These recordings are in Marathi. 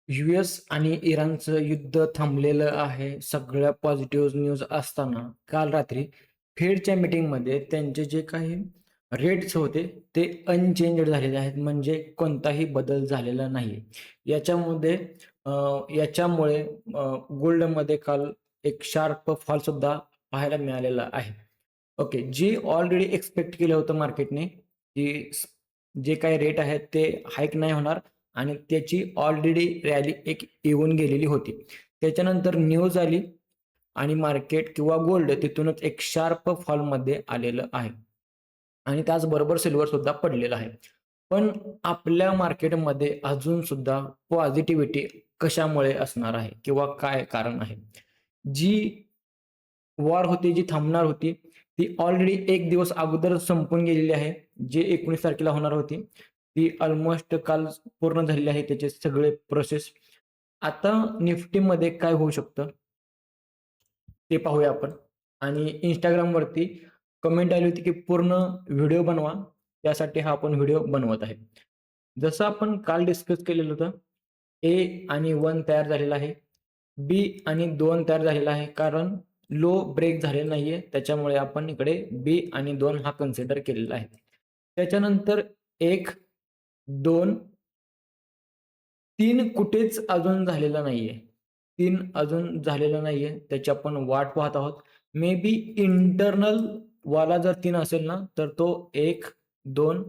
US आणि इराणचं युद्ध थांबलेलं आहे. सगळ्या पॉझिटिव्ह न्यूज असताना काल रात्री फेडच्या मीटिंगमध्ये त्यांचे जे काही रेट्स होते ते अनचेंज्ड झालेले आहेत. म्हणजे कोणताही बदल झालेला नाही. याच्यामध्ये अ, याच्यामुळे गोल्डमध्ये काल एक शार्प फॉल सुद्धा पाहायला मिळालेला आहे. ओके. जी ऑलरेडी एक्सपेक्ट केलं होतं मार्केटने, की जे काही रेट आहेत ते हाईक नाही होणार आणि त्याची ऑलरेडी रॅली एक येऊन गेलेली होती. त्याच्यानंतर न्यूज आली आणि मार्केट किंवा गोल्ड तिथूनच एक शार्प फॉलमध्ये आलेलं आहे आणि त्याचबरोबर सिल्वर सुद्धा पडलेलं आहे. पण आपल्या मार्केटमध्ये अजून सुद्धा पॉझिटिव्हिटी कशामुळे असणार आहे किंवा काय कारण आहे? जी वॉर होती, जी थांबणार होती, ती ऑलरेडी एक दिवस अगोदर संपून गेलेली आहे. जी 19 तारखेला होणार होती, ती अल्मोस्ट काल पूर्ण झालेली आहे त्याचे सगळे प्रोसेस. आता निफ्टीमध्ये काय होऊ शकतं, ते पाहूया आपण. आणि Instagramवरती कमेंट आली होती, की पूर्ण व्हिडिओ बनवा. त्यासाठी हा आपण व्हिडिओ बनवत आहे. जसं आपण काल डिस्कस केलेलं होतं, ए आणि 1 तयार झालेला आहे. बी आणि 2 तयार झालेला आहे. कारण लो ब्रेक झालेला नाहीये. त्याच्यामुळे आपण इकडे बी आणि 2 हा कन्सिडर केलेला आहे. त्याच्यानंतर 1, 2, 3 कुठेच अजून झालेला नाहीये. 3 अजून झालेला नाहीये. त्याची आपण वाट पाहत आहोत. मे बी इंटरनल वाला जर 3 असेल ना, तर तो 1, 2,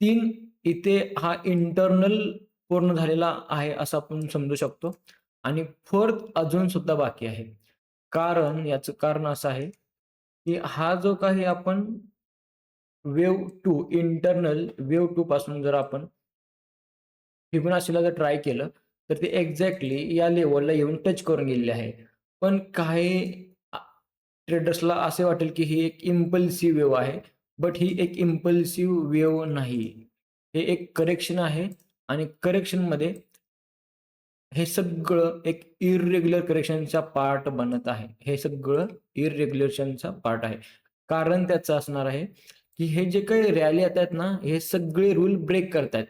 3 इथे हा इंटरनल पूर्ण झालेला आहे असं आपण समजू शकतो आणि 4th अजून सुद्धा बाकी आहे. कारण याचं कारण असं आहे, की हा जो काही आपण वेव्ह 2 इंटरनल वेव्ह 2 पासून जर आपण फिबोनाचीला जर ट्राय केलं, तर ते एक्झॅक्टली या लेव्हलला येऊन टच करून गेलेले आहे. पण काही ट्रेडर्सला असे वाटेल, की ही एक इम्पल्सिव्ह वेव्ह आहे. बट ही एक इम्पल्सिव्ह वेव्ह नाही. हे एक करेक्शन आहे आणि करेक्शनमध्ये हे सगळं एक इर्रेग्युलर करेक्शनचा पार्ट बनत आहे. हे सगळं इर्रेग्युलेशनचा पार्ट आहे. कारण त्याचं असणार आहे, की हे जे काही रॅली येतायत ना, हे सगळे रूल ब्रेक करतायत.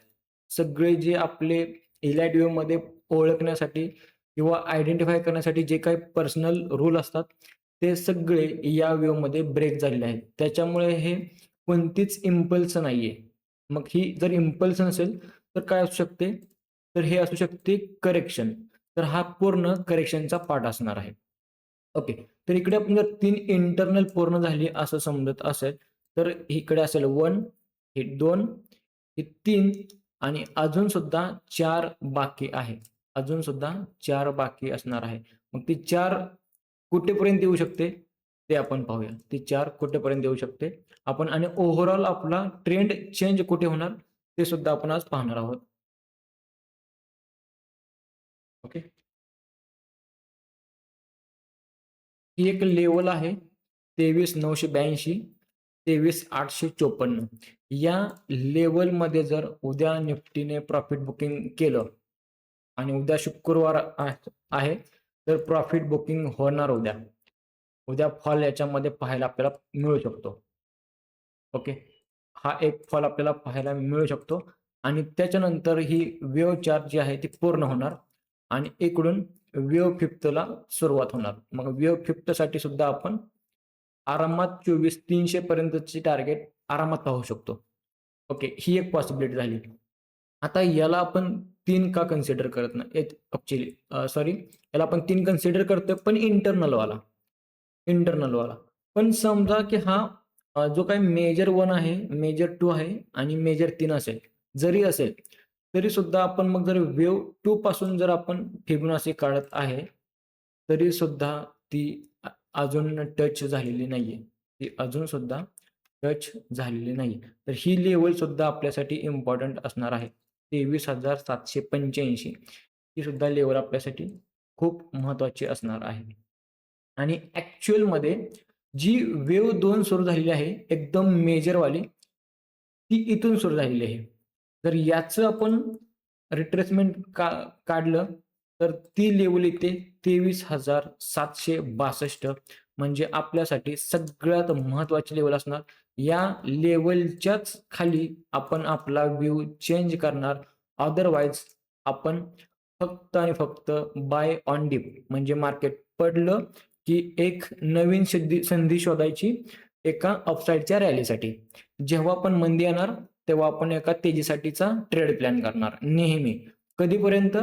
सगळे जे आपले इलाइट वेव्हमध्ये ओळखण्यासाठी किंवा आयडेंटिफाय करण्यासाठी जे काही पर्सनल रूल असतात, ते सगळे या वेव्हमध्ये ब्रेक झालेले आहेत. त्याच्यामुळे हे कोणतीच इम्पल्स नाहीये. मग ही जर इम्पल्स नसेल, तर काय असू शकते? तर हे असू शकते करेक्शन. तर हा पूर्ण करेक्शनचा पार्ट असणार आहे. ओके. तर इकडे आपण जर 3 इंटरनल पूर्ण झाली असं समजत असेल, तर इकडे असेल 1, हे 2, हे 3 आणि अजून सुद्धा 4 बाकी आहे. अजून सुद्धा 4 बाकी असणार आहे. मग ती 4 कुठेपर्यंत येऊ शकते, ते आपण पाहूया. ती 4 कुठेपर्यंत येऊ शकते आपण आणि ओव्हरऑल आपला ट्रेंड चेंज कुठे होणार, ते सुद्धा आपण आज पाहणार आहोत. ओके. ही एक लेवल आहे 23,982, 23,854. या लेवलमध्ये जर उद्या निफ्टीने प्रॉफिट बुकिंग केलं आणि उद्या शुक्रवार आहे, तर प्रॉफिट बुकिंग होणार उद्या. उद्या फॉल याच्यामध्ये पाहायला आपल्याला मिळू शकतो. ओके. हा एक फॉल आपल्याला पाहायला मिळू शकतो आणि त्याच्यानंतर ही वेव्ह चार्ट जी आहे ती पूर्ण होणार आणि इकडून वेव्ह फिफ्थला सुरुवात होणार. मग वेव्ह फिफ्थसाठी सुद्धा आपण आरामात 24,300 पर्यंतची टार्गेट आरामात पाहू शकतो. ओके. ही एक पॉसिबिलिटी झाली. आता याला आपण 3 का कन्सिडर करत नाही ॲक्चुअली सॉरी, याला आपण 3 कन्सिडर करतोय पण इंटरनलवाला. पण समजा की हा जो काही मेजर 1 आहे, मेजर 2 आहे आणि मेजर 3 असेल, जरी असेल, तरी सुद्धा आपण मग जर वेव्ह 2 पासून जर आपण फिबोनाची काढत आहे, तरी सुद्धा ती अजून टच झालेली नाहीये. ती अजून सुद्धा टच झालेली नाही. तर ही लेव्हल सुद्धा आपल्यासाठी इम्पोर्टंट असणार आहे. 23,785 ही सुद्धा लेव्हल आपल्यासाठी खूप महत्त्वाची असणार आहे. आणि ॲक्चुअलमध्ये जी वेव्ह 2 सुरू झालेली आहे, एकदम मेजरवाली, ती इथून सुरू झालेली आहे. जर याचं आपण रिट्रेसमेंट काढलं, तर ती लेव्हल येते 23,762 म्हणजे आपल्यासाठी सगळ्यात महत्त्वाची लेव्हल असणार. या लेव्हलच्याच खाली आपण आपला व्ह्यू चेंज करणार. अदरवाईज आपण फक्त आणि फक्त बाय ऑन डिप, म्हणजे मार्केट पडलं की एक नवीन संधी शोधायची एका अपसाईडच्या रॅलीसाठी. जेव्हा पण मंदी येणार तेव्हा आपण एका तेजीसाठीचा ट्रेड प्लॅन करणार नेहमी. कधीपर्यंत?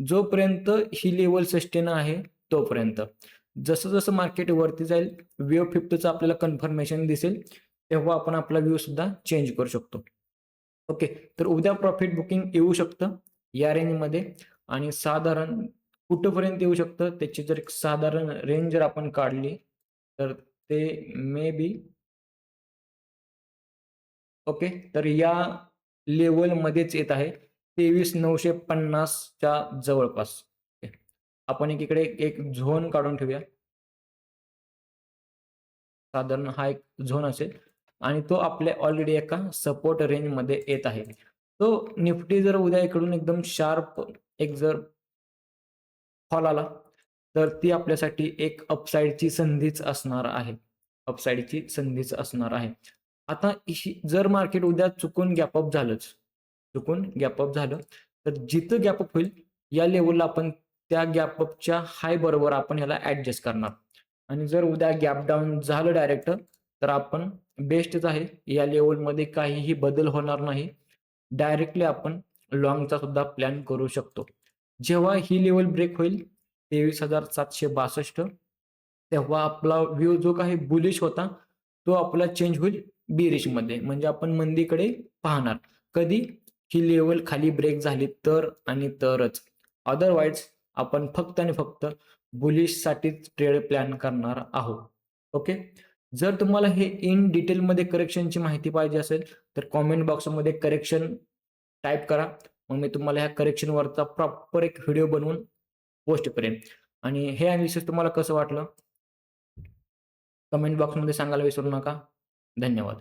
जोपर्यंत ही लेवल सस्टेन आहे तोपर्यंत. जसं जसं मार्केट वरती जाईल, वेव्ह 50चं आपल्याला कन्फर्मेशन दिसेल, तेव्हा आपण आपला व्ह्यू सुद्धा चेंज करू शकतो. ओके, तर उद्या प्रॉफिट बुकिंग येऊ शकतं या रेंजमध्ये, आणि साधारण कुठंपर्यंत येऊ शकतं त्याची जर एक साधारण रेंज जर आपण काढली तर ते मे बी, ओके, तर या लेवलमध्येच येत आहे 23,950च्या जवळपास. ओके. आपण एकीकडे एक झोन काढून ठेवूया, साधारण हा एक झोन असेल आणि तो आपल्या ऑलरेडी एका सपोर्ट रेंजमध्ये येत आहे. तो निफ्टी जर उद्या इकडून एकदम शार्प एक जर फॉल आला तर ती आपल्यासाठी एक अपसाईडची संधीच असणार आहे. अपसाईडची संधीच असणार आहे. आता जर मार्केट उद्या चुकून गॅपअप झालंच, चुकून गॅपअप झालं, तर जिथं गॅपअप होईल या लेवलला आपण त्या गॅपअपच्या हाय बरोबर आपण याला ऍडजस्ट करणार. आणि जर उद्या गॅप डाऊन झालं डायरेक्ट तर आपण बेस्टच आहे, या लेवलमध्ये काहीही बदल होणार नाही. डायरेक्टली आपण लॉंगचा सुद्धा प्लॅन करू शकतो. जेव्हा ही लेवल ब्रेक होईल 23,762, तेव्हा आपला व्ह्यू जो काही बुलिश होता तो आपला चेंज होईल बिरिश मध्ये, म्हणजे आपण मंदीकडे पाहणार. कधी? ही लेवल खाली ब्रेक झाली तर आणि तरच. अदरवाईज आपण फक्त आणि फक्त बुलिश साठीच ट्रेड प्लॅन करणार आहोत. ओके, जर तुम्हाला हे इन डिटेलमध्ये करेक्शनची माहिती पाहिजे असेल तर कॉमेंट बॉक्समध्ये करेक्शन टाईप करा, मग मी तुम्हाला ह्या करेक्शनवरचा प्रॉपर एक व्हिडिओ बनवून पोस्ट करेन. आणि हे अनालिसिस तुम्हाला कसं वाटलं कमेंट बॉक्समध्ये सांगायला विसरू नका. धन्यवाद.